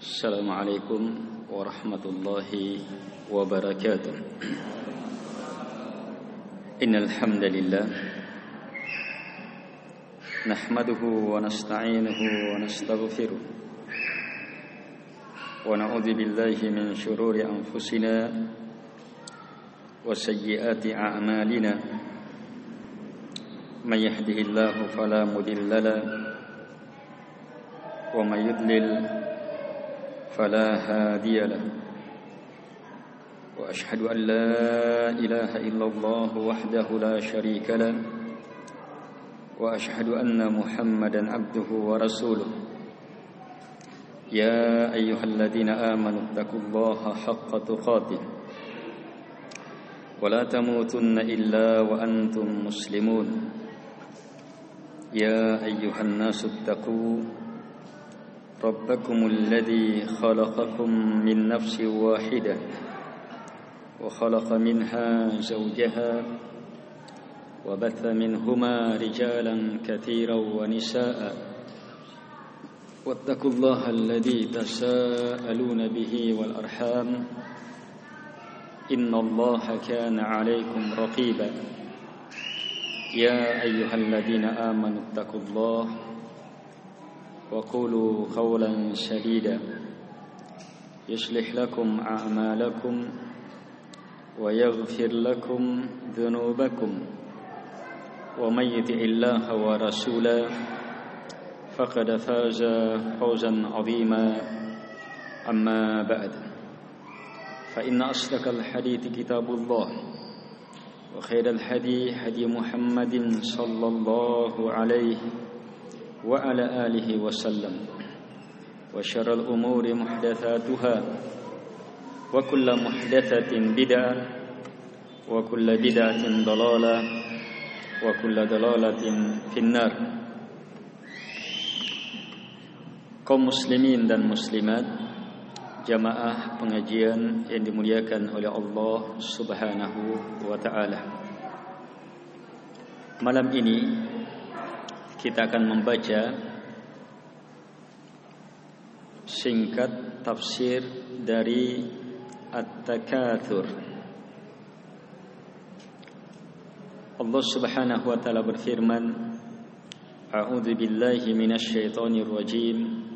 Assalamualaikum warahmatullahi wabarakatuh. Innal hamdalillah nahmaduhu wa nasta'inuhu wa nastaghfiruh wa na'udzu billahi min shururi anfusina wa sayyiati a'malina. May yahdihillahu fala mudilla lahu wa may yudlil فلا هادي له وأشهد أن لا إله إلا الله وحده لا شريك له وأشهد أن محمدا عبده ورسوله يا أيها الذين آمنوا اتقوا الله حق تقاته ولا تموتن إلا وأنتم مسلمون يا أيها الناس اتقوا ربكم الذي خلقكم من نفس واحدة وخلق منها زوجها وبث منهما رجالا كثيرا ونساء واتقوا الله الذي تساءلون به والأرحام إن الله كان عليكم رقيبا يا أيها الذين آمنوا اتقوا الله وقولوا قولا سديدا يصلح لكم أعمالكم ويغفر لكم ذنوبكم ومن يطع الله ورسوله فقد فاز فوزا عظيما أما بعد فإن أصدق الحديث كتاب الله وخير الهدي هدي محمد صلى الله عليه وعلى آله وسلم وشر الأمور محدثاتها وكل محدثة بدعة وكل بدعة ضلالة وكل ضلالة في النار. Kaum muslimin dan muslimat, jamaah pengajian yang dimuliakan oleh Allah Subhanahu wa taala. Malam ini kita akan membaca singkat tafsir dari At-Takatsur. Allah Subhanahu wa taala berfirman, A'udzu billahi minasy syaithanir rajim.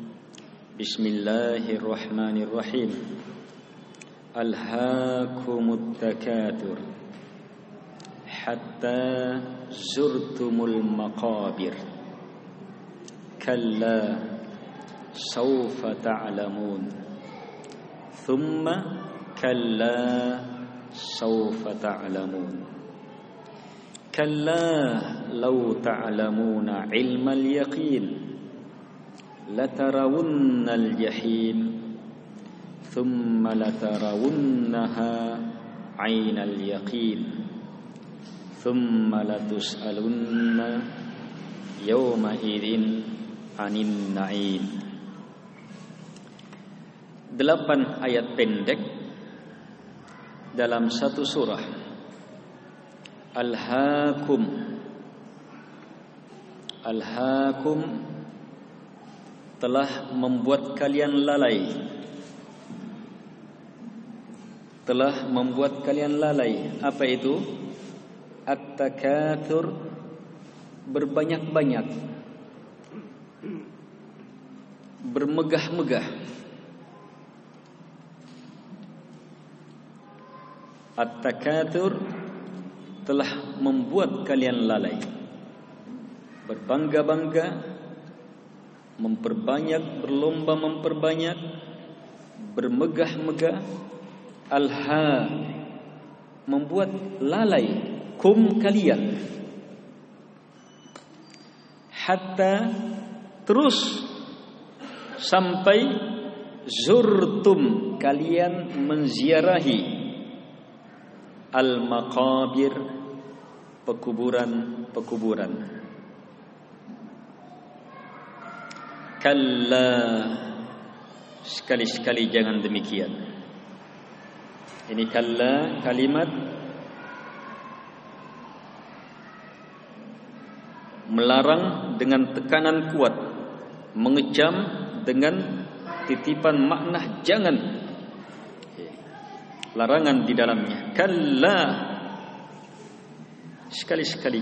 Bismillahirrahmanirrahim. Alhaakumut takatsur hatta zurtumul maqabir. Kalla sawfa ta'lamun thumma kalla sawfa ta'lamun kalla law ta'lamuna ilmal yaqin latarawunnal jahim thumma latarawunnaha 'ainal yaqin thumma latus'alunna yawma idzin 'anin na'im. 8 ayat pendek dalam satu surah. Alhaakum. Alhaakum telah membuat kalian lalai. Telah membuat kalian lalai. Apa itu? At-takatsur, berbanyak-banyak, bermegah-megah. At-takatsur telah membuat kalian lalai, berbangga-bangga, memperbanyak, berlomba memperbanyak, bermegah-megah. Alha, membuat lalai kum kalian, hatta terus sampai zurtum kalian menziarahi al-maqabir, pekuburan-pekuburan. Kalla, sekali-sekali jangan demikian. Ini kalla kalimat melarang dengan tekanan kuat, mengecam dengan titipan makna jangan, larangan di dalamnya. Kalla, sekali-sekali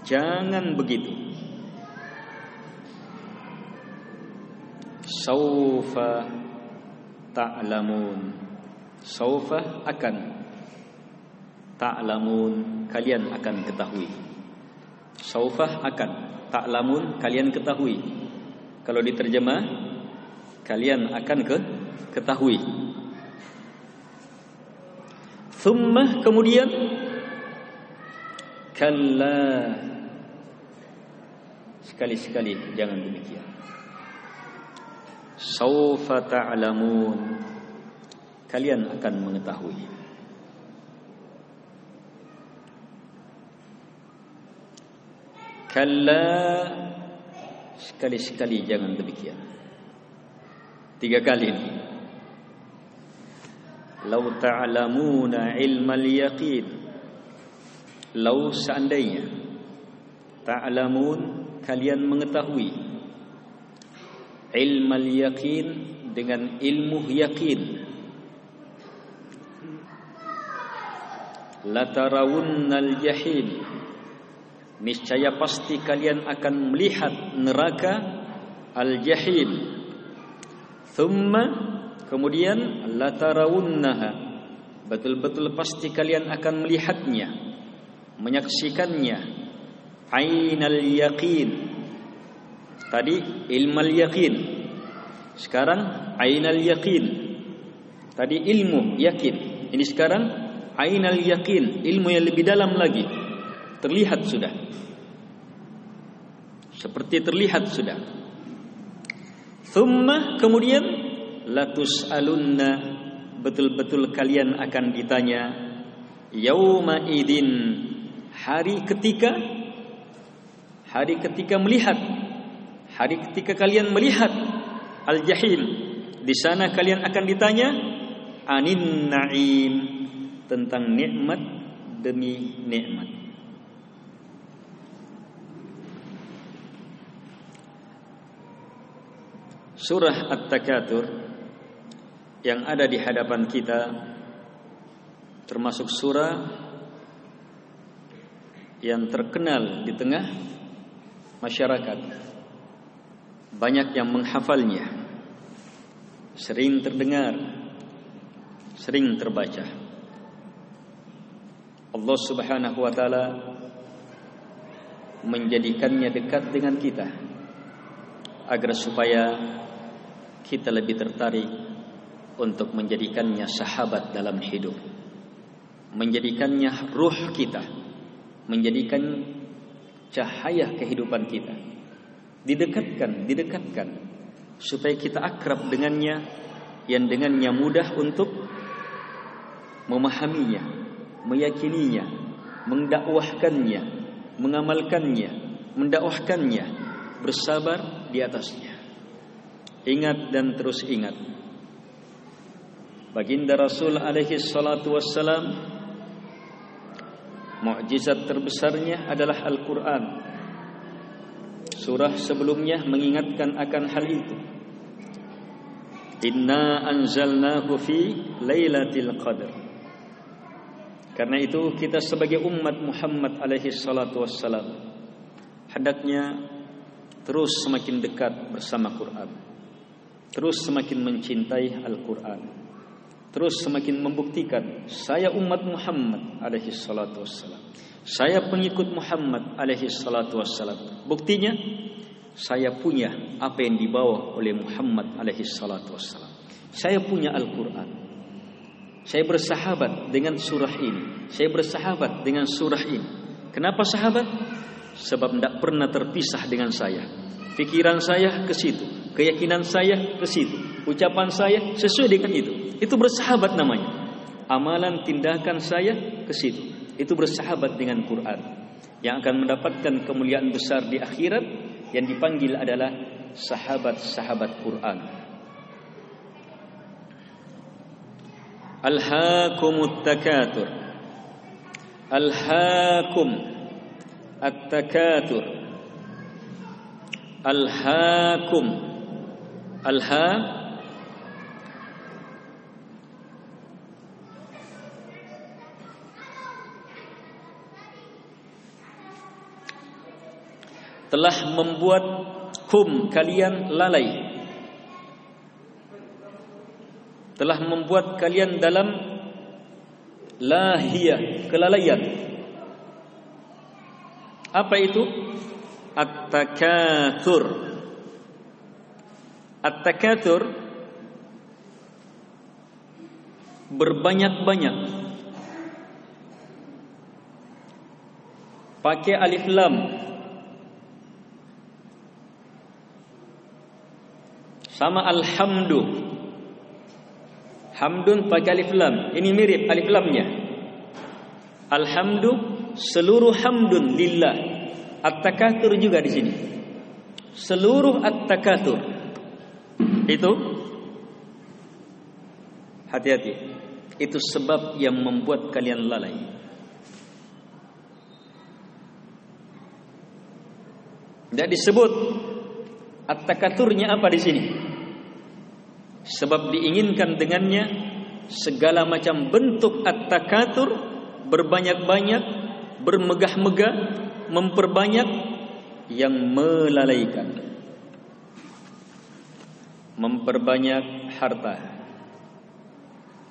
jangan begitu. Saufa ta'lamun, saufa akan, ta'lamun kalian akan ketahui. Saufa akan, ta'lamun kalian ketahui. Kalau diterjemah, kalian akan ketahui. Thumma, kemudian, kalla, sekali-sekali jangan demikian. Saufa ta'lamun, kalian akan mengetahui. Kalla, sekali-sekali jangan demikian. 3 kali ini. Lau ta'lamuna ilmal yaqin, lau seandainya, ta'lamun kalian mengetahui, ilmal yaqin dengan ilmu yakin, latarawunnal jahim, niscaya pasti kalian akan melihat neraka al-jahim. Thumma, kemudian, latarawunnaha, betul-betul pasti kalian akan melihatnya, menyaksikannya. Ainal yaqin, tadi ilmal yaqin, sekarang ainal yaqin. Tadi ilmu yakin, ini sekarang ainal yaqin, ilmu yang lebih dalam lagi. Terlihat sudah, seperti terlihat sudah. Thumma, kemudian, latus'alunna, betul-betul kalian akan ditanya. Yauma idin, hari ketika melihat, hari ketika kalian melihat al-jahim, di sana kalian akan ditanya anin na'im, tentang nikmat demi nikmat. Surah At-Takatsur yang ada di hadapan kita termasuk surah yang terkenal di tengah masyarakat. Banyak yang menghafalnya, sering terdengar, sering terbaca. Allah Subhanahu wa taala menjadikannya dekat dengan kita agar supaya kita lebih tertarik untuk menjadikannya sahabat dalam hidup, menjadikannya ruh kita, menjadikan cahaya kehidupan kita. Didekatkan supaya kita akrab dengannya, yang dengannya mudah untuk memahaminya, meyakininya, mendakwahkannya, mengamalkannya, mendakwahkannya, bersabar di atasnya. Ingat dan terus ingat, baginda Rasul alaihi salatu wassalam, mukjizat terbesarnya adalah Al-Quran. Surah sebelumnya mengingatkan akan hal itu. Inna anzalnahu fi lailatul qadr. Karena itu kita sebagai umat Muhammad alaihi salatu wassalam hendaknya terus semakin dekat bersama Quran, terus semakin mencintai Al-Quran, terus semakin membuktikan saya umat Muhammad alaihi salatu wassalam, saya pengikut Muhammad alaihi salatu wassalam. Buktinya saya punya apa yang dibawa oleh Muhammad alaihi salatu wassalam. Saya punya Al-Quran. Saya bersahabat dengan surah ini, saya bersahabat dengan surah ini. Kenapa sahabat? Sebab tidak pernah terpisah dengan saya. Pikiran saya ke situ, keyakinan saya ke situ, ucapan saya sesuai dengan itu. Itu bersahabat namanya. Amalan tindakan saya ke situ. Itu bersahabat dengan Quran, yang akan mendapatkan kemuliaan besar di akhirat, yang dipanggil adalah sahabat-sahabat Quran. Alhaakumut takatsur. Alhaakum at-takatsur. Alhaakum. Alha telah membuatkum kalian lalai, telah membuat kalian dalam lahiyah, kelalaian. Apa itu? At-takatsur. At-takatsur berbanyak-banyak. Pakai alif lam. Sama alhamdu. Hamdun pakai alif lam. Ini mirip alif lamnya. Alhamdu, seluruh hamdun lillah. At-takatsur juga di sini. Seluruh at-takatsur. Itu hati-hati. Itu sebab yang membuat kalian lalai. Tidak disebut at-takatsurnya apa di sini. Sebab diinginkan dengannya segala macam bentuk at-takatsur, berbanyak-banyak, bermegah-megah, memperbanyak yang melalaikan. Memperbanyak harta,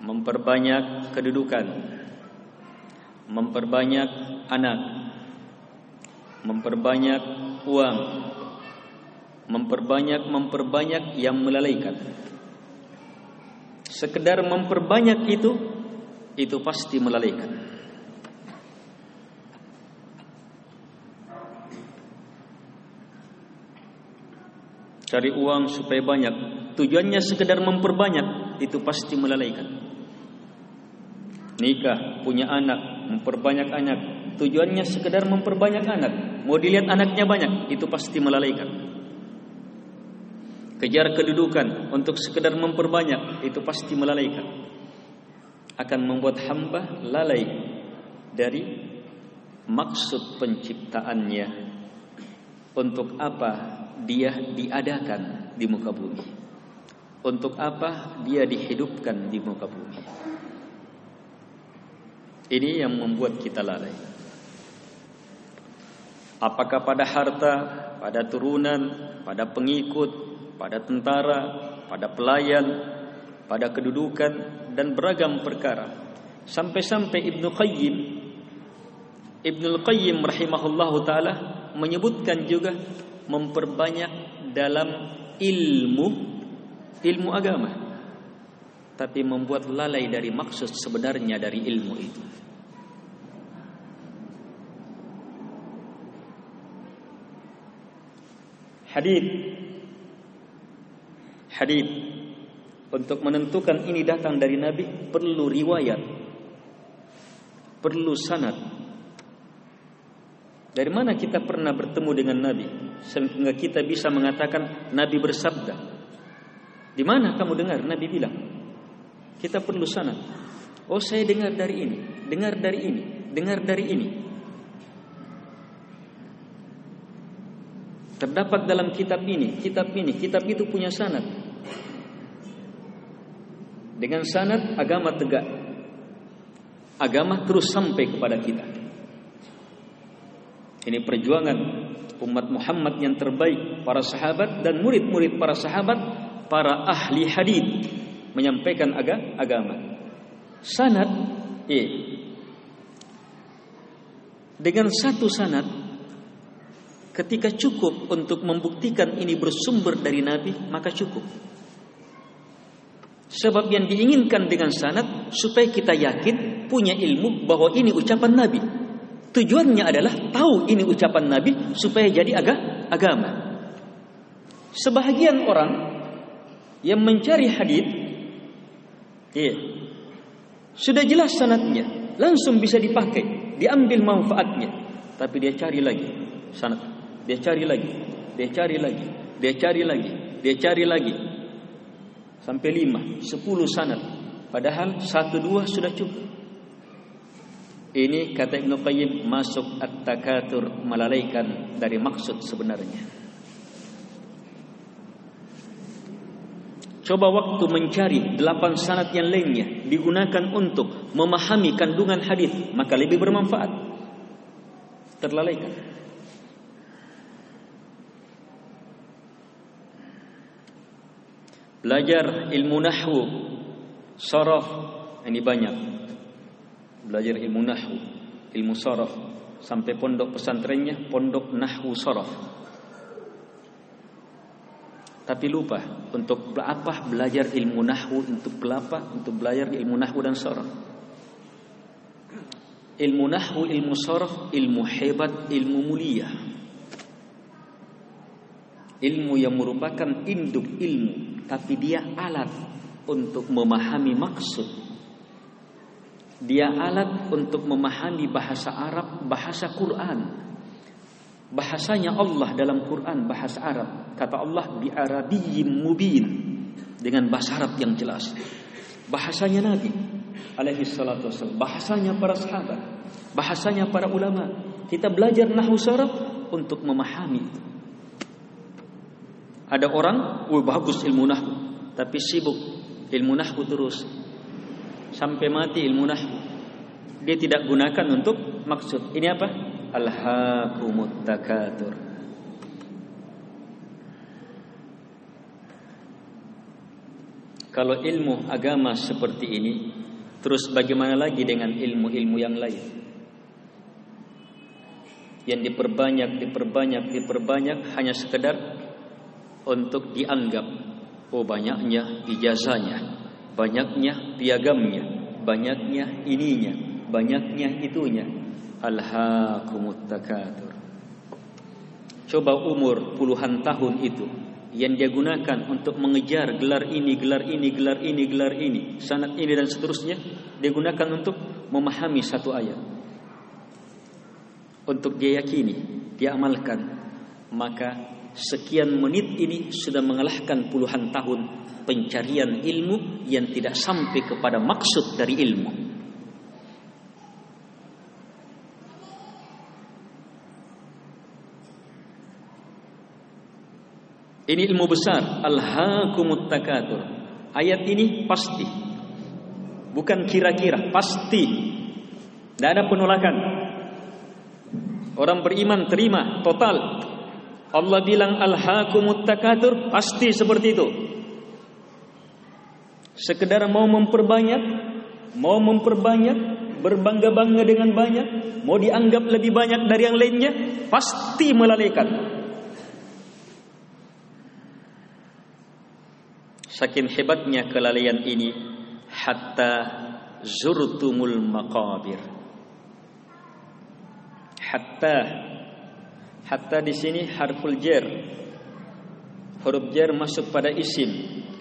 memperbanyak kedudukan, memperbanyak anak, memperbanyak uang, memperbanyak yang melalaikan. Sekedar memperbanyak itu pasti melalaikan. Cari uang supaya banyak, tujuannya sekedar memperbanyak, itu pasti melalaikan. Nikah, punya anak, memperbanyak anak, tujuannya sekedar memperbanyak anak, mau dilihat anaknya banyak, itu pasti melalaikan. Kejar kedudukan untuk sekedar memperbanyak, itu pasti melalaikan. Akan membuat hamba lalai dari maksud penciptaannya. Untuk apa dia diadakan di muka bumi? Untuk apa dia dihidupkan di muka bumi? Ini yang membuat kita lalai. Apakah pada harta, pada turunan, pada pengikut, pada tentara, pada pelayan, pada kedudukan, dan beragam perkara. Sampai-sampai Ibnul Qayyim rahimahullahu ta'ala menyebutkan juga memperbanyak dalam ilmu agama, tapi membuat lalai dari maksud sebenarnya dari ilmu itu. Hadits untuk menentukan ini datang dari Nabi perlu riwayat, perlu sanad. Dari mana kita pernah bertemu dengan Nabi sehingga kita bisa mengatakan Nabi bersabda? Di mana kamu dengar Nabi bilang? Kita perlu sanad. Oh, saya dengar dari ini, dengar dari ini, dengar dari ini. Terdapat dalam kitab ini, kitab itu punya sanad. Dengan sanad agama tegak. Agama terus sampai kepada kita. Ini perjuangan umat Muhammad yang terbaik, para sahabat dan murid-murid para sahabat, para ahli hadits menyampaikan agama. Sanad, dengan satu sanad, ketika cukup untuk membuktikan ini bersumber dari Nabi, maka cukup. Sebab yang diinginkan dengan sanad supaya kita yakin, punya ilmu bahwa ini ucapan Nabi. Tujuannya adalah tahu ini ucapan Nabi supaya jadi agama. Sebahagian orang yang mencari hadits, sudah jelas sanadnya, langsung bisa dipakai, diambil manfaatnya, tapi dia cari lagi sanad, dia cari lagi, dia cari lagi, dia cari lagi, dia cari lagi, sampai 5, 10 sanad, padahal 1-2 sudah cukup. Ini kata Ibnu Qayyim masuk at-takatsur, melalaikan dari maksud sebenarnya. Coba waktu mencari 8 sanad yang lainnya digunakan untuk memahami kandungan hadis, maka lebih bermanfaat. Terlalaikan. belajar ilmu nahwu, sharaf, ini banyak. Belajar ilmu nahwu, ilmu sharaf, sampai pondok pesantrennya pondok nahwu sharaf. Tapi lupa untuk apa belajar ilmu nahwu, untuk apa? Untuk belajar ilmu nahwu dan sharaf. Ilmu nahwu, ilmu sharaf, ilmu hebat, ilmu mulia. Ilmu yang merupakan induk ilmu, tapi dia alat untuk memahami maksud. Dia alat untuk memahami bahasa Arab, bahasa Quran. Bahasanya Allah dalam Quran bahasa Arab. Kata Allah bi arabiyyin mubin, dengan bahasa Arab yang jelas. Bahasanya Nabi alaihi salatu wassalam, bahasanya para sahabat, bahasanya para ulama. Kita belajar nahwu sharaf untuk memahami. Ada orang, bagus ilmu nahwu, tapi sibuk ilmu nahwu terus sampai mati ilmu nahwu. Dia tidak gunakan untuk maksud. Ini apa? Alhaakumut takatsur. Kalau ilmu agama seperti ini, terus bagaimana lagi dengan ilmu-ilmu yang lain? Yang diperbanyak hanya sekedar untuk dianggap, oh banyaknya ijazahnya, banyaknya piagamnya, banyaknya ininya, banyaknya itunya. Alhaakumut takatsur. Coba umur puluhan tahun itu yang dia gunakan untuk mengejar gelar ini, gelar ini, gelar ini, gelar ini, sanad ini dan seterusnya, dia gunakan untuk memahami satu ayat. Untuk dia yakini, dia amalkan, maka sekian menit ini sudah mengalahkan puluhan tahun pencarian ilmu yang tidak sampai kepada maksud dari ilmu. Ini ilmu besar. Alhaakumut takatsur. Ayat ini pasti, bukan kira-kira, pasti. Tidak ada penolakan. Orang beriman terima total. Allah bilang alhaakumut takatsur, pasti seperti itu. Sekedar mau memperbanyak, berbangga-bangga dengan banyak, mau dianggap lebih banyak dari yang lainnya, pasti melalaikan. Saking hebatnya kelalaian ini, hatta zurtumul maqabir. Hatta di sini harful jar. Huruf jar masuk pada isim,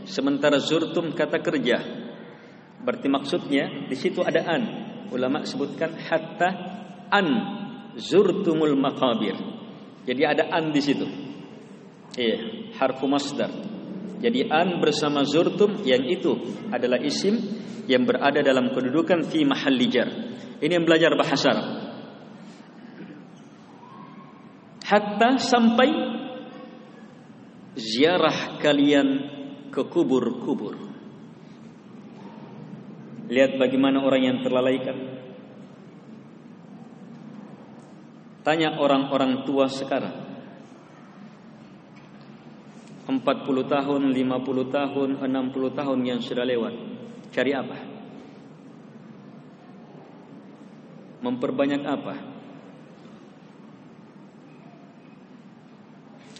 sementara zurtum kata kerja. Berarti maksudnya di situ ada an. Ulama sebutkan hatta an zurtumul maqabir. Jadi ada an di situ. Iya, harfu masdar. Jadi an bersama zurtum, yang itu adalah isim yang berada dalam kedudukan fi mahalli jar. Ini yang belajar bahasa Arab. Hatta sampai ziarah kalian ke kubur-kubur. Lihat bagaimana orang yang terlalaikan. Tanya orang-orang tua sekarang. 40 tahun, 50 tahun, 60 tahun yang sudah lewat. Cari apa? Memperbanyak apa?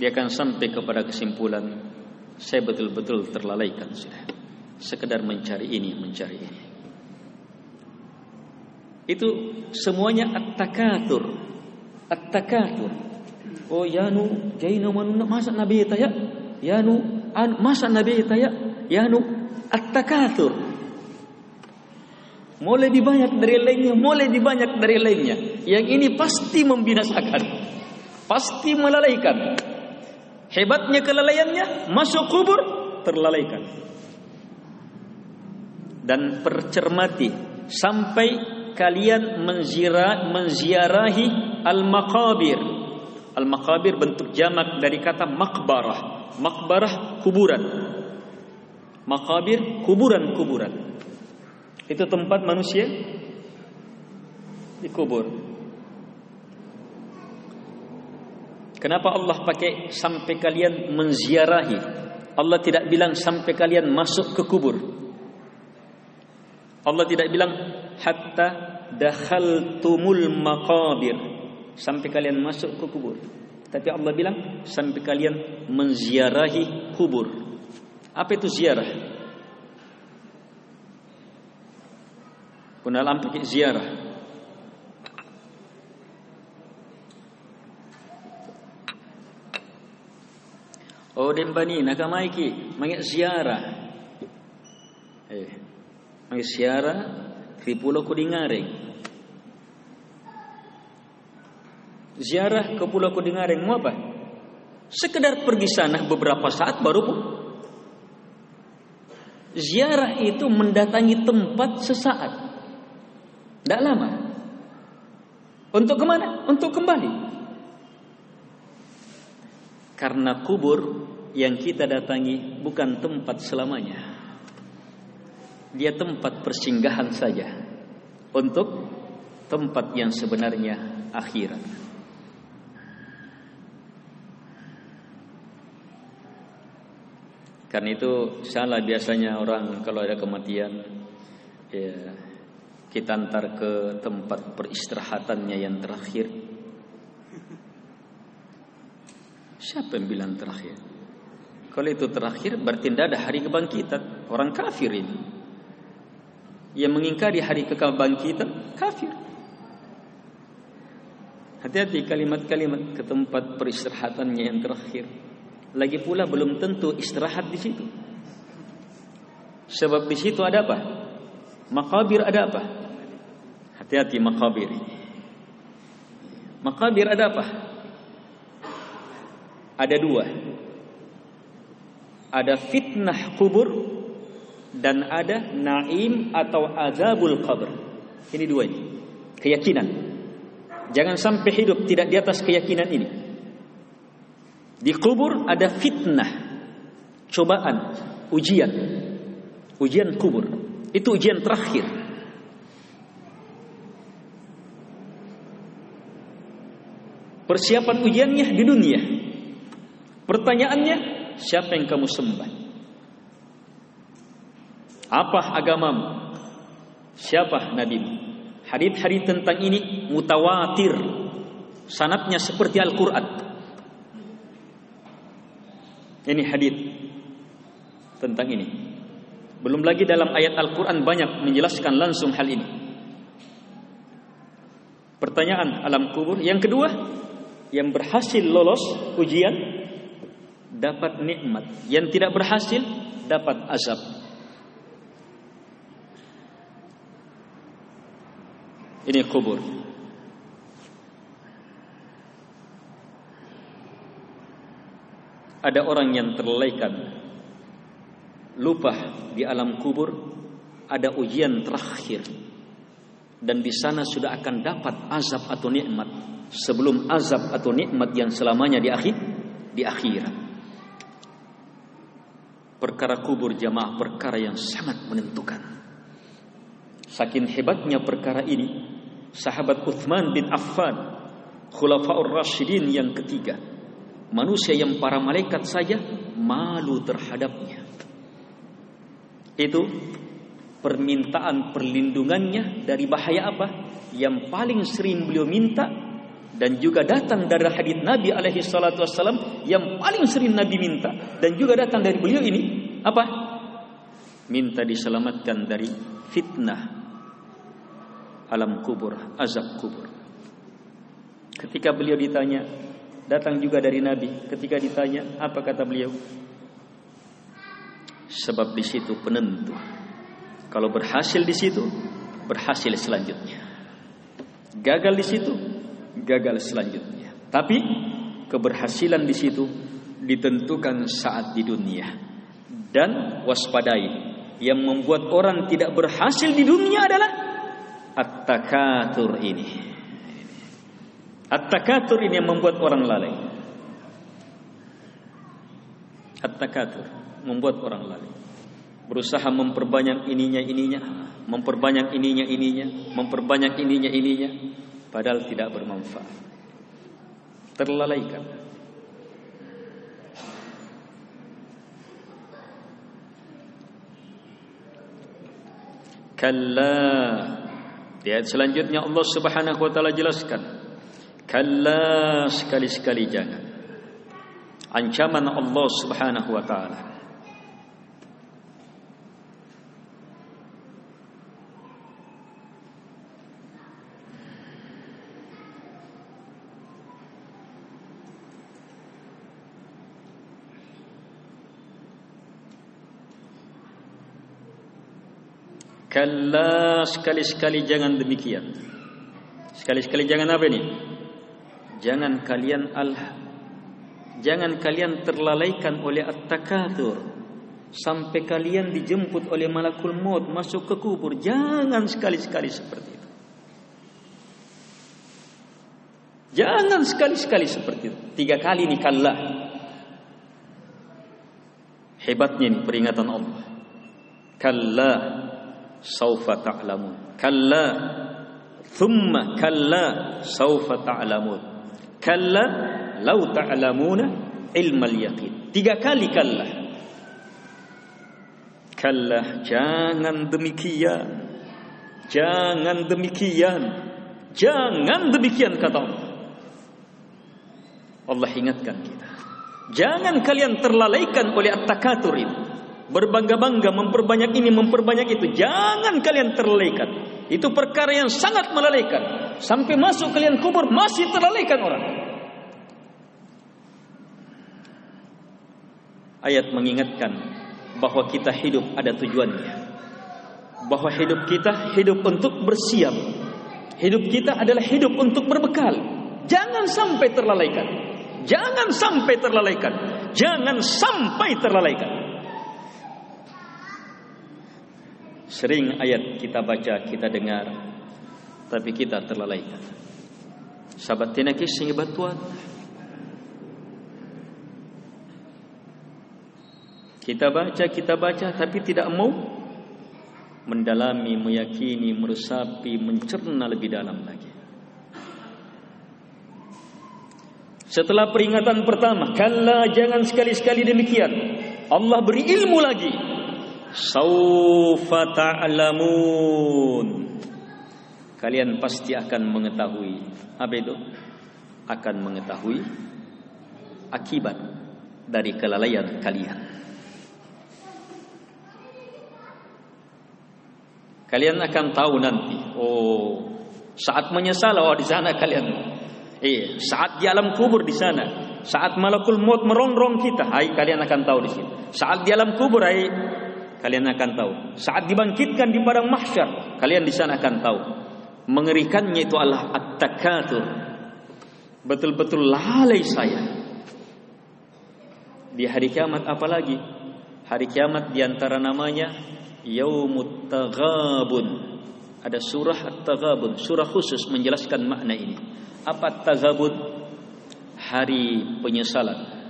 Dia akan sampai kepada kesimpulan, saya betul-betul terlalaikan sudah. Sekedar mencari ini, mencari ini. Itu semuanya at-takatsur. At-takatsur. Oh yanu jaina manuna masa nabi taya? Yanu masa nabi taya? Yanu at-takatsur. Mau lebih banyak dari lainnya, mau lebih banyak dari lainnya. Yang ini pasti membinasakan, pasti melalaikan. Hebatnya kelalaiannya, masuk kubur terlalaikan. Dan percermati sampai kalian menziarahi al-maqabir. Al-maqabir bentuk jamak dari kata maqbarah. Maqbarah kuburan. Maqabir kuburan-kuburan. Itu tempat manusia dikubur. Kenapa Allah pakai sampai kalian menziarahi? Allah tidak bilang sampai kalian masuk ke kubur. Allah tidak bilang hatta dakhaltumul maqabir, sampai kalian masuk ke kubur. Tapi Allah bilang sampai kalian menziarahi kubur. Apa itu ziarah? Kuna alam pakai ziarah. Oh dembani nakamaiki mangit ziarah. Mangit ziarah di Pulau Kudingaring. Ziarah ke Pulau Kudingaring mau apa? Sekedar pergi sana beberapa saat baru pun. Ziarah itu mendatangi tempat sesaat, tidak lama. Untuk kemana? Untuk kembali. Karena kubur yang kita datangi bukan tempat selamanya. Dia tempat persinggahan saja untuk tempat yang sebenarnya akhirat. Karena itu salah biasanya orang kalau ada kematian, ya, kita antar ke tempat peristirahatannya yang terakhir. Siapa yang bilang terakhir? Kalau itu terakhir berarti tidak ada hari kebangkitan. Orang kafir ini. Yang mengingkari hari kebangkitan kafir. Hati-hati kalimat-kalimat ke tempat peristirahatannya yang terakhir. Lagi pula belum tentu istirahat di situ. Sebab di situ ada apa? Makabir ada apa? Hati-hati makabir. Makabir ada apa? Ada dua. Ada fitnah kubur dan ada naim atau azabul qabr. Ini dua ini. Keyakinan. Jangan sampai hidup tidak di atas keyakinan ini. Di kubur ada fitnah, cobaan, ujian. Ujian kubur. Itu ujian terakhir. Persiapan ujiannya di dunia. Pertanyaannya, siapa yang kamu sembah? Apa agamamu? Siapa nabimu? Hadits-hadits tentang ini mutawatir. Sanadnya seperti Al-Quran. Ini hadits tentang ini. Belum lagi dalam ayat Al-Quran banyak menjelaskan langsung hal ini. Pertanyaan alam kubur. Yang kedua, yang berhasil lolos ujian dapat nikmat, yang tidak berhasil dapat azab. Ini kubur. Ada orang yang terlelaikan, lupa di alam kubur ada ujian terakhir, dan di sana sudah akan dapat azab atau nikmat sebelum azab atau nikmat yang selamanya di akhirat. Perkara kubur jamaah perkara yang sangat menentukan. Saking hebatnya perkara ini, sahabat Uthman bin Affan, Khulafaur Rasyidin yang ketiga, manusia yang para malaikat saja malu terhadapnya. Itu permintaan perlindungannya dari bahaya apa? Yang paling sering beliau minta dan juga datang dari hadits Nabi alaihi salatu wassalam yang paling sering Nabi minta dan juga datang dari beliau ini apa? Minta diselamatkan dari fitnah alam kubur, azab kubur. Ketika beliau ditanya, datang juga dari Nabi. Ketika ditanya, apa kata beliau? Sebab di situ penentu. Kalau berhasil di situ, berhasil selanjutnya. Gagal di situ, gagal selanjutnya. Tapi keberhasilan di situ ditentukan saat di dunia. Dan waspadai, yang membuat orang tidak berhasil di dunia adalah at-takatur ini. At-takatur ini yang membuat orang lalai. At-takatur membuat orang lalai. Berusaha memperbanyak ininya, memperbanyak ininya, memperbanyak ininya, padahal tidak bermanfaat. Terlalaikan. Kalla. Di ayat selanjutnya Allah Subhanahu wa taala jelaskan, kalla, sekali-sekali jangan. Ancaman Allah Subhanahu wa taala. Kalla, sekali-sekali jangan demikian. Sekali-sekali jangan apa ini? Jangan kalian terlalaikan oleh at-takatsur sampai kalian dijemput oleh malakul maut masuk ke kubur. Jangan sekali-sekali seperti itu. Jangan sekali-sekali seperti itu. 3 kali ini kalla. Hebatnya ini peringatan Allah. Kalla saufa ta'lamun. Kalla thumma kalla saufa ta'lamun. Kalla law ta'lamuna ilmal yaqin. 3 kali kalla. Kalla, jangan demikian. Jangan demikian. Jangan demikian kata Allah. Allah ingatkan kita. Jangan kalian terlalaikan oleh at-takatsur itu. Berbangga-bangga, memperbanyak ini, memperbanyak itu. Jangan kalian terlalaikan. Itu perkara yang sangat melalaikan. Sampai masuk kalian kubur masih terlalaikan orang. Ayat mengingatkan bahwa kita hidup ada tujuannya. Bahwa hidup kita hidup untuk bersiap. Hidup kita adalah hidup untuk berbekal. Jangan sampai terlalaikan. Jangan sampai terlalaikan. Jangan sampai terlalaikan. Sering ayat kita baca, kita dengar, tapi kita terlalaikan. Sahabat tinakis sing batuan. Kita baca, tapi tidak mau mendalami, meyakini, meresapi, mencerna lebih dalam lagi. Setelah peringatan pertama, kalla, jangan sekali-sekali demikian. Allah beri ilmu lagi. Saufa ta'lamun. Kalian pasti akan mengetahui. Apa itu? Akan mengetahui akibat dari kelalaian kalian. Kalian akan tahu nanti. Oh, saat menyesal, oh di sana kalian. Saat di alam kubur di sana. Saat malakul maut merongrong kita, kalian akan tahu di sini. Saat di alam kubur, kalian akan tahu. Saat dibangkitkan di padang mahsyar, kalian di sana akan tahu. Mengerikannya itu adalah at-takatsur. Betul-betul lalai saya. Di hari kiamat apalagi? Hari kiamat diantara namanya Yaumut Taghabun. Ada surah At-Taghabun, surah khusus menjelaskan makna ini. Apa At-Taghabun? Hari penyesalan.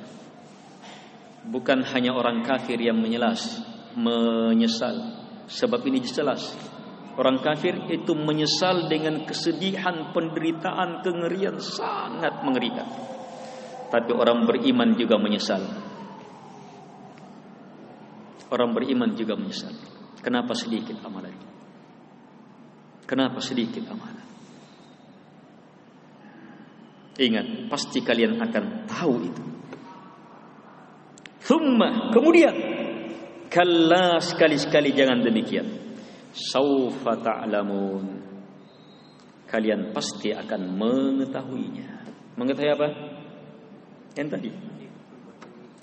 Bukan hanya orang kafir yang menyesal. Sebab ini jelas. Orang kafir itu menyesal dengan kesedihan, penderitaan, kengerian sangat mengerikan. Tapi orang beriman juga menyesal. Orang beriman juga menyesal. Kenapa sedikit amalan? Kenapa sedikit amalan? Ingat, pasti kalian akan tahu itu. Thumma, kemudian, kalla, sekali-sekali jangan demikian. Saufa ta'lamun. Kalian pasti akan mengetahuinya. Mengetahui apa? Yang tadi.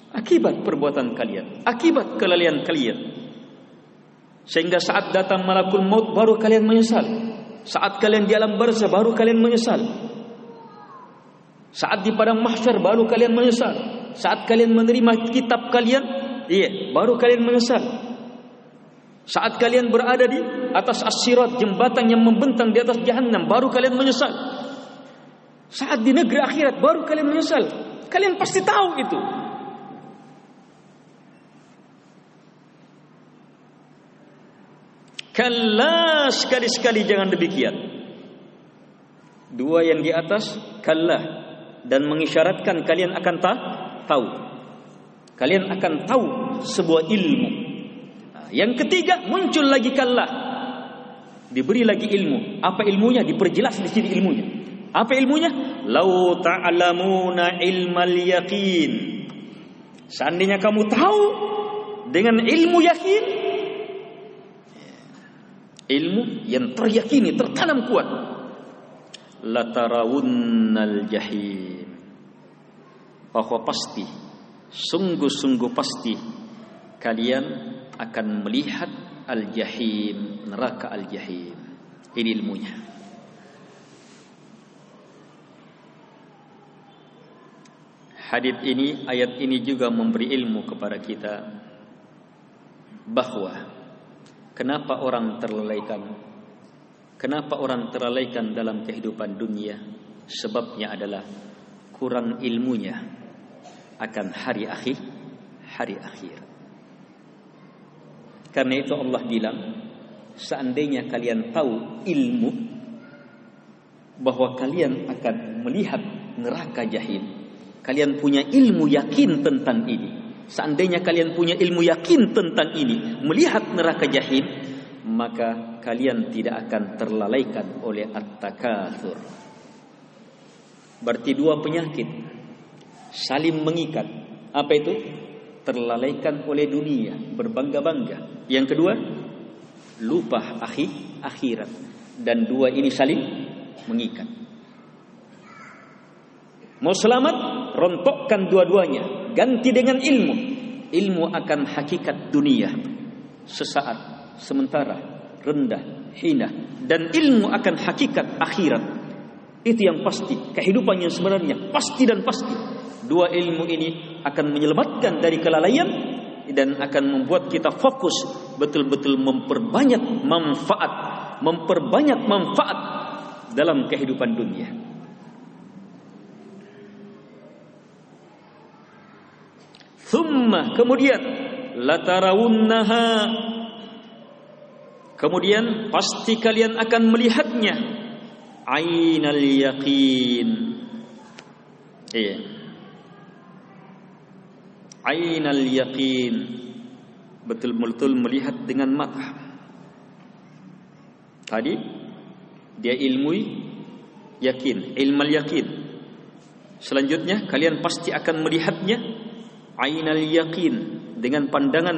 Akibat perbuatan kalian, akibat kelalaian kalian. Sehingga saat datang malakul maut baru kalian menyesal. Saat kalian di alam barzah baru kalian menyesal. Saat di padang mahsyar baru kalian menyesal. Saat kalian menerima kitab kalian, baru kalian menyesal. Saat kalian berada di atas as-sirat, jembatan yang membentang di atas jahannam, baru kalian menyesal. Saat di negeri akhirat baru kalian menyesal. Kalian pasti tahu itu. Kalla, sekali-sekali jangan demikian. Dua yang di atas, kalla, dan mengisyaratkan kalian akan tahu. Kalian akan tahu sebuah ilmu. Yang ketiga muncul lagi kalla. Diberi lagi ilmu. Apa ilmunya? Diperjelas di sini ilmunya. Apa ilmunya? Lau ta'lamuna ilmal yaqin. Seandainya kamu tahu dengan ilmu yakin, ilmu yang teryakini, tertanam kuat, latarawunnal jahim. Bahwa pasti, sungguh-sungguh pasti kalian akan melihat al-jahim, neraka al-jahim. Ini ilmunya. Hadits ini, ayat ini juga memberi ilmu kepada kita bahwa kenapa orang terlalaikan? Kenapa orang terlalaikan dalam kehidupan dunia? Sebabnya adalah kurang ilmunya akan hari akhir. Karena itu Allah bilang, seandainya kalian tahu ilmu bahwa kalian akan melihat neraka jahim, kalian punya ilmu yakin tentang ini. Seandainya kalian punya ilmu yakin tentang ini, melihat neraka jahim, maka kalian tidak akan terlalaikan oleh at-takatsur. Berarti dua penyakit saling mengikat. Apa itu? Terlalaikan oleh dunia, berbangga-bangga. Yang kedua, lupa akhirat. Dan dua ini saling mengikat. Mau selamat, rontokkan dua-duanya, ganti dengan ilmu. Ilmu akan hakikat dunia, sesaat, sementara, rendah, hina. Dan ilmu akan hakikat akhirat. Itu yang pasti, kehidupan yang sebenarnya pasti dan pasti. Dua ilmu ini akan menyelamatkan dari kelalaian dan akan membuat kita fokus betul-betul memperbanyak manfaat dalam kehidupan dunia. Thumma, kemudian latarawunnaha, kemudian pasti kalian akan melihatnya, ainal yaqin. Iya. Ainal yaqin, betul-betul melihat dengan mata. Tadi dia ilmui yakin, ilmal yakin. Selanjutnya kalian pasti akan melihatnya ainal yaqin, dengan pandangan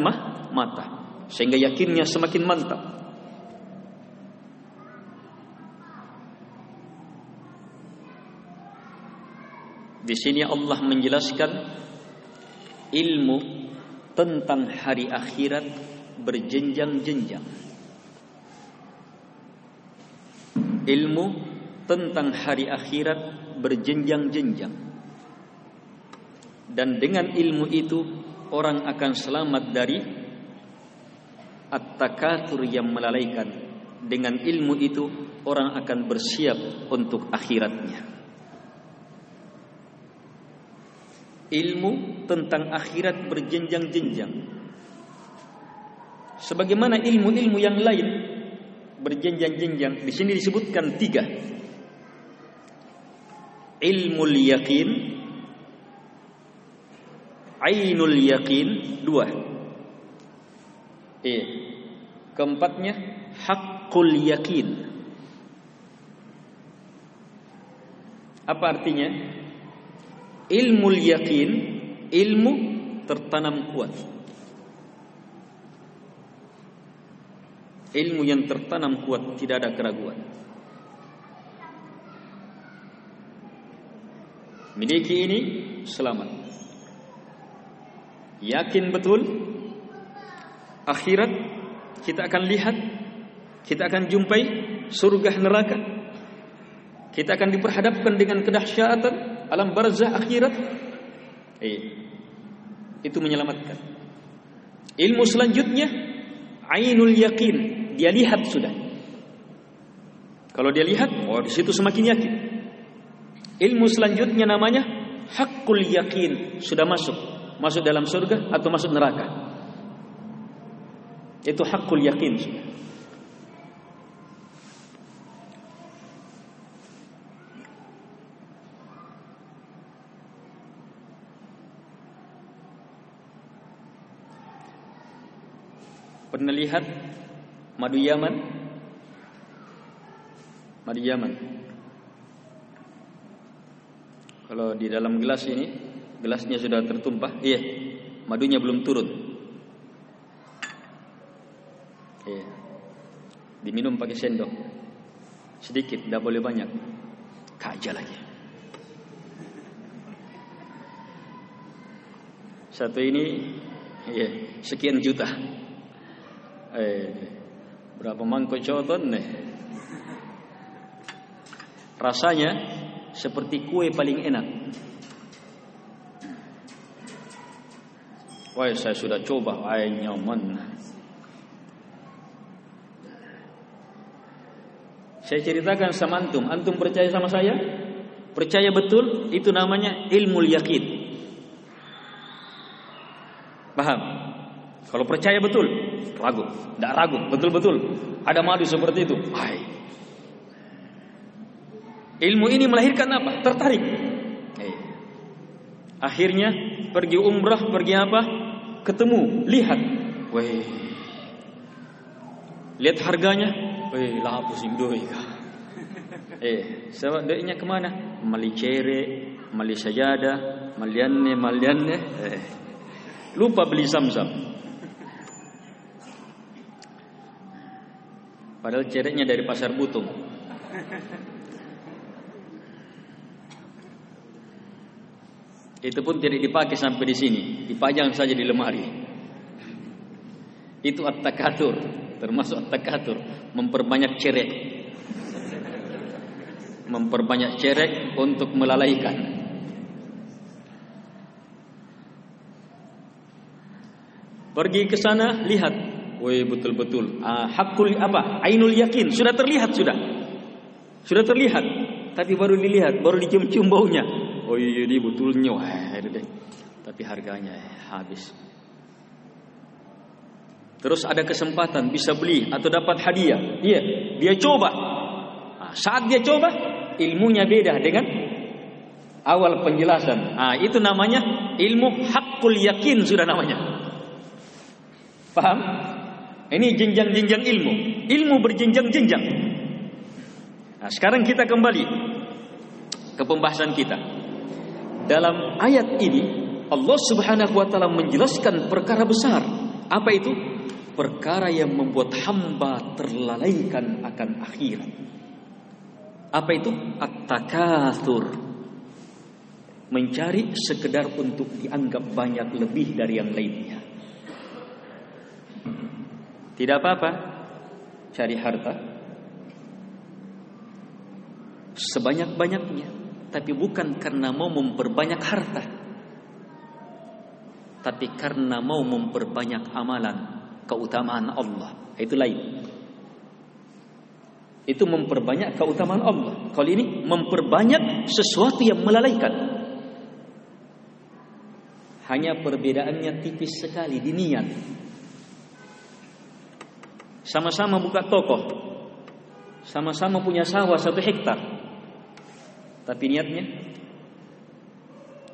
mata, sehingga yakinnya semakin mantap. Di sini Allah menjelaskan ilmu tentang hari akhirat berjenjang-jenjang. Ilmu tentang hari akhirat berjenjang-jenjang. Dan dengan ilmu itu orang akan selamat dari at-takatsur yang melalaikan. Dengan ilmu itu orang akan bersiap untuk akhiratnya. Ilmu tentang akhirat berjenjang-jenjang. Sebagaimana ilmu-ilmu yang lain berjenjang-jenjang. Di sini disebutkan 3. Ilmul yakin, ainul yakin, 2. Keempatnya haqqul yakin. Apa artinya? Ilmul yakin, ilmu tertanam kuat. Ilmu yang tertanam kuat, tidak ada keraguan. Miliki ini, selamat. Yakin betul akhirat kita akan lihat, kita akan jumpai surga neraka. Kita akan diperhadapkan dengan kedahsyatan alam barzah akhirat. Itu menyelamatkan. Ilmu selanjutnya ainul yakin, dia lihat sudah. Kalau dia lihat, di situ semakin yakin. Ilmu selanjutnya namanya haqqul yakin, sudah masuk dalam surga atau masuk neraka. Itu haqqul yakin sudah. Pernah lihat madu Yaman? madu Yaman. Kalau di dalam gelas ini, gelasnya sudah tertumpah, iya, madunya belum turun. Iya. Diminum pakai sendok. Sedikit, tidak boleh banyak. Kaja lagi. Satu ini, iya, sekian juta. Berapa mangkok coton nih? Rasanya seperti kue paling enak. Wah, saya sudah coba, nyaman. Saya ceritakan sama antum. Antum percaya sama saya? Percaya betul? Itu namanya ilmu yakin. Paham? Kalau percaya betul, ragu, tidak ragu, betul-betul ada madu seperti itu. Ilmu ini melahirkan apa? Tertarik. Akhirnya pergi umrah, pergi apa? Ketemu, lihat. Weh. Lihat harganya. Weh, lah pusing doi kah. Sebab doinya kemana? Mali cere, mali sajadah, malianne. Lupa beli Zamzam. Padahal cereknya dari pasar Butung. Itu pun tidak dipakai sampai di sini, dipajang saja di lemari. Itu at-takatur, termasuk at-takatur, memperbanyak cerek. Memperbanyak cerek untuk melalaikan. Pergi ke sana, lihat. Woi, betul-betul. Hakul apa? Ainul yakin, sudah terlihat sudah. Sudah terlihat, tapi baru dilihat, baru dicium-cium baunya. Oh iya, ini betulnya. Tapi harganya habis. Terus ada kesempatan bisa beli atau dapat hadiah. Iya, dia coba. Saat dia coba, ilmunya beda dengan awal penjelasan. Itu namanya ilmu hakul yakin sudah namanya. Paham? Ini jenjang-jenjang ilmu. Ilmu berjenjang-jenjang. Sekarang kita kembali ke pembahasan kita. Dalam ayat ini Allah Subhanahu wa taala menjelaskan perkara besar. Apa itu? Perkara yang membuat hamba terlalaikan akan akhirat. Apa itu? At-takatsur. Mencari sekedar untuk dianggap banyak lebih dari yang lainnya. Tidak apa-apa cari harta sebanyak-banyaknya, tapi bukan karena mau memperbanyak harta, tapi karena mau memperbanyak amalan, keutamaan Allah. Itu lain. Itu memperbanyak keutamaan Allah. Kalau ini memperbanyak sesuatu yang melalaikan. Hanya perbedaannya tipis sekali di niat. Sama-sama buka toko, sama-sama punya sawah 1 hektar, tapi niatnya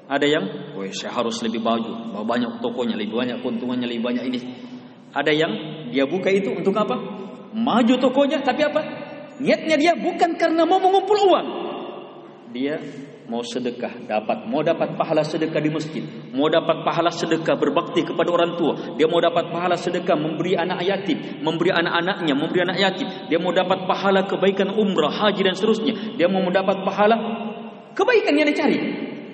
ada yang, saya harus lebih banyak tokonya, lebih banyak keuntungannya, lebih banyak ini. Ada yang dia buka itu untuk apa? Maju tokonya, tapi apa? Niatnya dia bukan karena mau mengumpul uang. Dia mau sedekah, mau dapat pahala sedekah di masjid, mau dapat pahala sedekah berbakti kepada orang tua, dia mau dapat pahala sedekah memberi anak yatim, memberi anak-anaknya, memberi anak yatim, dia mau dapat pahala kebaikan umrah, haji dan seterusnya, dia mau mendapat pahala kebaikan yang dicari.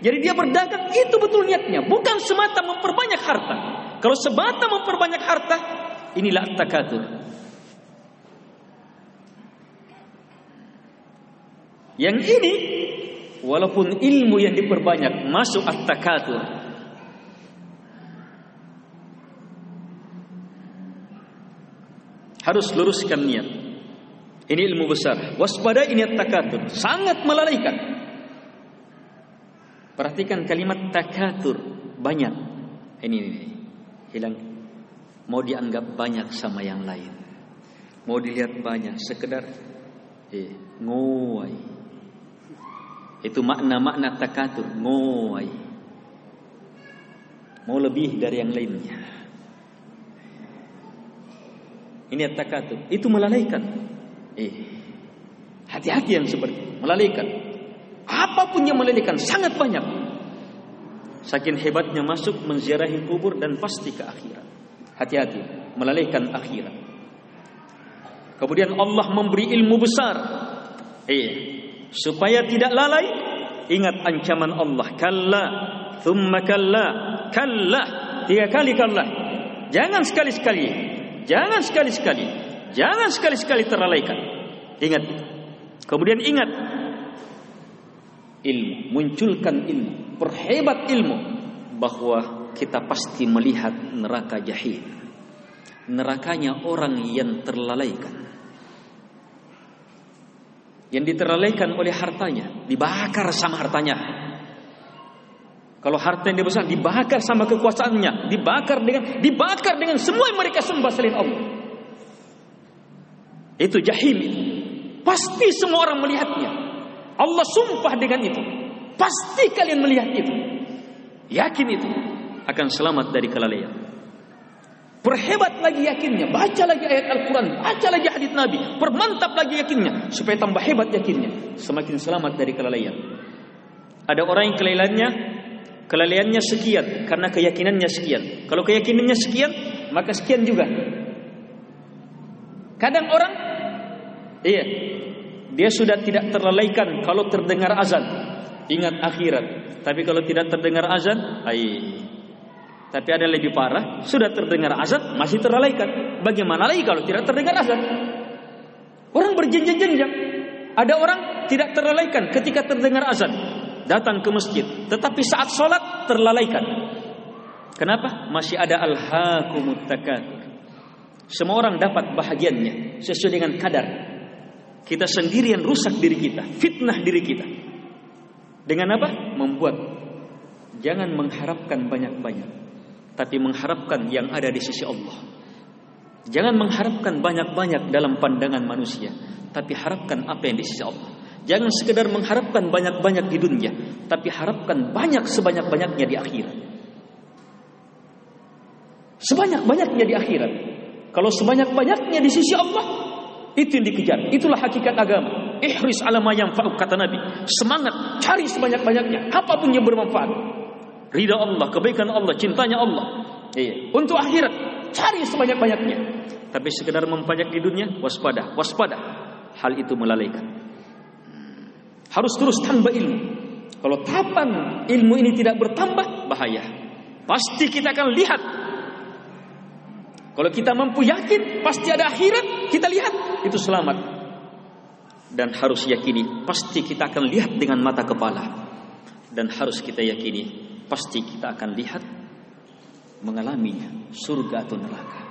Jadi dia berdagang, itu betul niatnya, bukan semata memperbanyak harta. Kalau semata memperbanyak harta, inilah takatur. Yang ini walaupun ilmu yang diperbanyak masuk at-takatur. Harus luruskan niat. Ini ilmu besar. Waspada ini at-takatur. Sangat melalaikan. Perhatikan kalimat takatur. Banyak. Ini. Hilang. Mau dianggap banyak sama yang lain. Mau dilihat banyak. Sekedar ngoai. Itu makna-makna takatur, ngoai. Mau lebih dari yang lainnya. Ini takatur, itu melalaikan. Hati-hati yang seperti itu, melalaikan. Apapun yang melalaikan sangat banyak. Saking hebatnya masuk menziarahi kubur dan pasti ke akhirat. Hati-hati, melalaikan akhirat. Kemudian Allah memberi ilmu besar. Supaya tidak lalai, ingat ancaman Allah. Kalla, thumma kalla, kalla. 3 kali kalla. Jangan sekali-sekali. Jangan sekali-sekali. Jangan sekali-sekali terlalaikan. Ingat. Kemudian ingat ilmu, munculkan ilmu, perhebat ilmu, bahwa kita pasti melihat neraka jahim. Nerakanya orang yang terlalaikan, yang diterlalaikan oleh hartanya, dibakar sama hartanya. Kalau harta yang dibesar dibakar sama kekuasaannya, dibakar dengan semua yang mereka sembah selain Allah. Itu jahim itu. Pasti semua orang melihatnya. Allah sumpah dengan itu. Pasti kalian melihat itu. Yakin itu akan selamat dari kelalaian. Perhebat lagi yakinnya. Baca lagi ayat Al-Quran, baca lagi hadits Nabi, permantap lagi yakinnya supaya tambah hebat yakinnya. Semakin selamat dari kelalaian. Ada orang yang kelalaiannya sekian karena keyakinannya sekian. Kalau keyakinannya sekian, maka sekian juga. Kadang orang dia sudah tidak terlalaikan kalau terdengar azan, ingat akhirat. Tapi kalau tidak terdengar azan, tapi ada lebih parah, sudah terdengar azan masih terlalaikan. Bagaimana lagi kalau tidak terdengar azan? Orang berjenjang-jenjang. Ada orang tidak terlalaikan ketika terdengar azan, datang ke masjid, tetapi saat sholat terlalaikan. Kenapa? Masih ada alhaakumut takatsur. Semua orang dapat bahagiannya sesuai dengan kadar. Kita sendirian rusak diri kita, fitnah diri kita. Dengan apa? Membuat. Jangan mengharapkan banyak-banyak, tapi mengharapkan yang ada di sisi Allah. Jangan mengharapkan banyak-banyak dalam pandangan manusia, tapi harapkan apa yang di sisi Allah. Jangan sekedar mengharapkan banyak-banyak di dunia, tapi harapkan banyak sebanyak-banyaknya di akhirat. Sebanyak-banyaknya di akhirat. Kalau sebanyak-banyaknya di sisi Allah, itu yang dikejar. Itulah hakikat agama. Ihris ala ma yanfa'uk, kata Nabi. Semangat, cari sebanyak-banyaknya, apapun yang bermanfaat. Ridha Allah, kebaikan Allah, cintanya Allah. Untuk akhirat, cari sebanyak-banyaknya. Tapi sekedar mempajak di dunia, waspada, waspada. Hal itu melalaikan. Harus terus tambah ilmu. Kalau tahapan ilmu ini tidak bertambah, bahaya. Pasti kita akan lihat. Kalau kita mampu yakin pasti ada akhirat, kita lihat, itu selamat. Dan harus yakini pasti kita akan lihat dengan mata kepala. Dan harus kita yakini pasti kita akan lihat mengalaminya, surga atau neraka.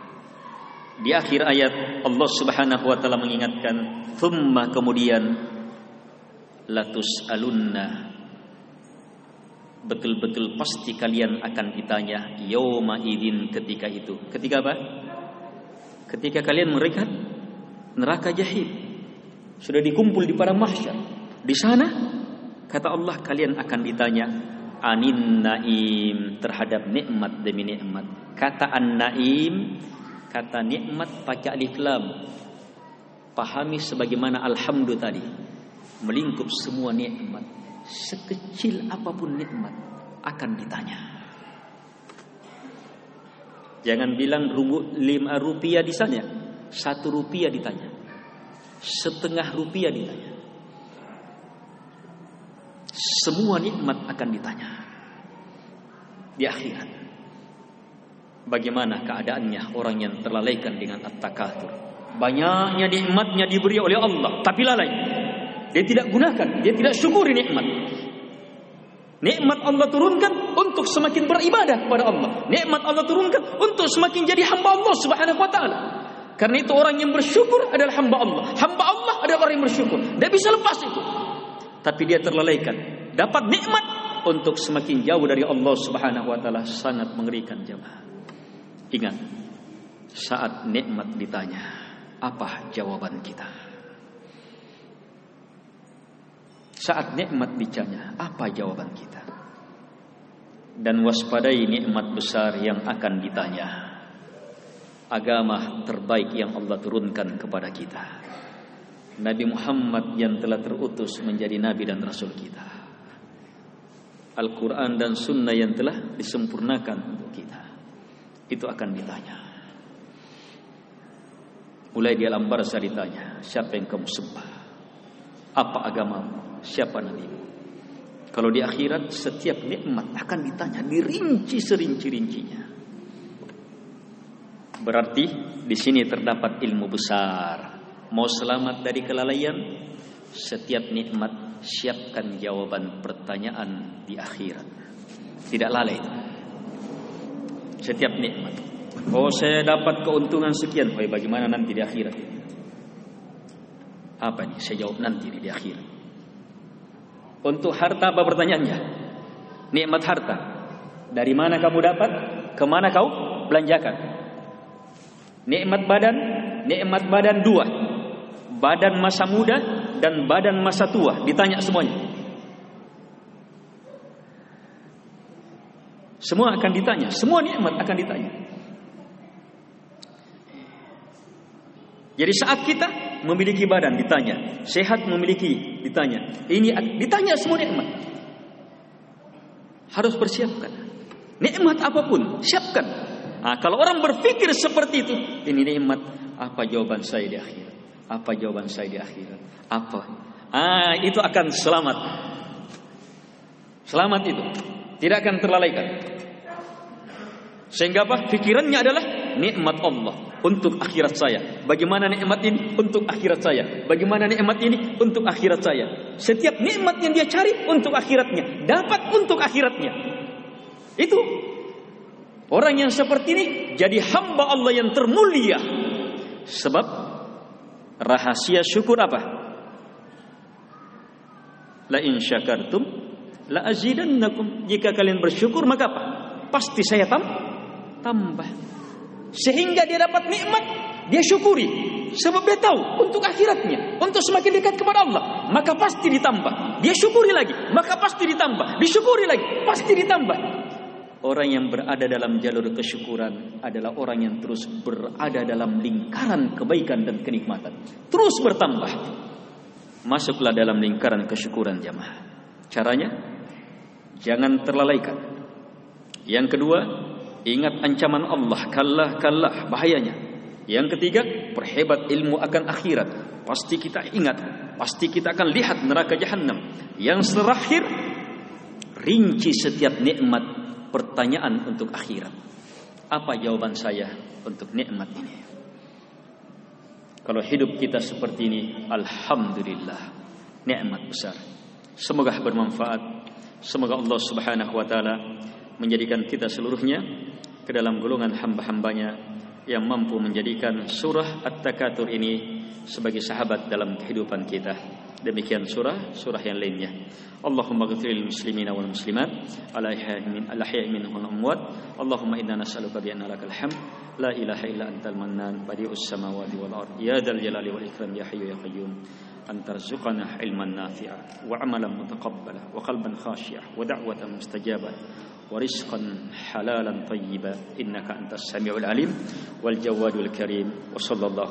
Di akhir ayat Allah Subhanahu wa taala mengingatkan, "Tsumma," kemudian, "latus'alunna," betul-betul pasti kalian akan ditanya yauma idzin, ketika itu. Ketika apa? Ketika kalian melihat neraka jahim sudah dikumpul di padang mahsyar. Di sana kata Allah kalian akan ditanya anin naim, terhadap nikmat demi nikmat. Kata an-naim, kata nikmat pakai alif lam. Pahami sebagaimana alhamdu tadi, melingkup semua nikmat. Sekecil apapun nikmat akan ditanya. Jangan bilang 5 rupiah di sana, 1 rupiah ditanya, setengah rupiah ditanya. Semua nikmat akan ditanya di akhirat. Bagaimana keadaannya orang yang terlalaikan dengan at-takatsur? Banyaknya nikmatnya diberi oleh Allah, tapi lalai. Dia tidak gunakan, dia tidak syukuri nikmat. Nikmat Allah turunkan untuk semakin beribadah kepada Allah. Nikmat Allah turunkan untuk semakin jadi hamba Allah Subhanahu wa taala. Karena itu orang yang bersyukur adalah hamba Allah. Hamba Allah adalah orang yang bersyukur. Dia bisa lepas itu. Tapi dia terlalaikan. Dapat nikmat untuk semakin jauh dari Allah Subhanahu wa taala, sangat mengerikan jemaah. Ingat, saat nikmat ditanya, apa jawaban kita? Saat nikmat ditanya, apa jawaban kita? Dan waspadai nikmat besar yang akan ditanya. Agama terbaik yang Allah turunkan kepada kita. Nabi Muhammad yang telah terutus menjadi Nabi dan Rasul kita, Al-Quran dan Sunnah yang telah disempurnakan untuk kita, itu akan ditanya. Mulai di alam barzah ditanya, siapa yang kamu sembah? Apa agamamu? Siapa nabimu? Kalau di akhirat setiap nikmat akan ditanya, dirinci serinci-rincinya. Berarti di sini terdapat ilmu besar. Mau selamat dari kelalaian, setiap nikmat siapkan jawaban pertanyaan di akhirat. Tidak lalai. Setiap nikmat. Oh, saya dapat keuntungan sekian. Oh, bagaimana nanti di akhirat? Apa nih? Saya jawab nanti di akhirat. Untuk harta apa pertanyaannya? Nikmat harta. Dari mana kamu dapat? Kemana kau belanjakan? Nikmat badan dua. Badan masa muda dan badan masa tua. Ditanya semuanya. Semua akan ditanya. Semua nikmat akan ditanya. Jadi saat kita memiliki badan ditanya, sehat memiliki ditanya, ini ditanya semua nikmat. Harus persiapkan. Nikmat apapun siapkan. Nah, kalau orang berpikir seperti itu, ini nikmat, apa jawaban saya di akhirat? Apa jawaban saya di akhirat? Apa? Itu akan selamat. Selamat itu tidak akan terlalaikan. Sehingga apa? Pikirannya adalah nikmat Allah untuk akhirat saya. Bagaimana nikmat ini untuk akhirat saya? Bagaimana nikmat ini untuk akhirat saya? Setiap nikmat yang dia cari untuk akhiratnya, dapat untuk akhiratnya. Itu orang yang seperti ini jadi hamba Allah yang termulia. Sebab rahasia syukur apa? La in syakartum la azidannakum. Jika kalian bersyukur maka apa? Pasti saya tambah. Sehingga dia dapat nikmat, dia syukuri. Sebab dia tahu untuk akhiratnya, untuk semakin dekat kepada Allah, maka pasti ditambah. Dia syukuri lagi, maka pasti ditambah. Disyukuri lagi, pasti ditambah. Orang yang berada dalam jalur kesyukuran adalah orang yang terus berada dalam lingkaran kebaikan dan kenikmatan. Terus bertambah. Masuklah dalam lingkaran kesyukuran jamaah. Caranya, jangan terlalaikan. Yang kedua, ingat ancaman Allah. Kallah, bahayanya. Yang ketiga, perhebat ilmu akan akhirat. Pasti kita ingat, pasti kita akan lihat neraka jahanam. Yang terakhir, rinci setiap nikmat, pertanyaan untuk akhirat. Apa jawaban saya untuk nikmat ini? Kalau hidup kita seperti ini, alhamdulillah, nikmat besar. Semoga bermanfaat. Semoga Allah Subhanahu wa taala menjadikan kita seluruhnya ke dalam golongan hamba-hambanya yang mampu menjadikan surah At-Takatsur ini sebagai sahabat dalam kehidupan kita. Demikian surah yang lainnya. Allahumma ghfir lil muslimina wal muslimat al-ahya'i minhum wal amwat. Allahumma inna nas'aluka bi anna lakal hamd la ilaha illa antal mannan badi'us samawati wal ard ya dzal jalali wal ikram ya hayyu ya qayyum an tarzuqana ilman nafi'a wa 'amalan mutaqabbala wa qalban khashi'a wa da'watan mustajabah wa rizqan halalan tayyiba innaka antas samiul alim wal jawadul karim wa sallallahu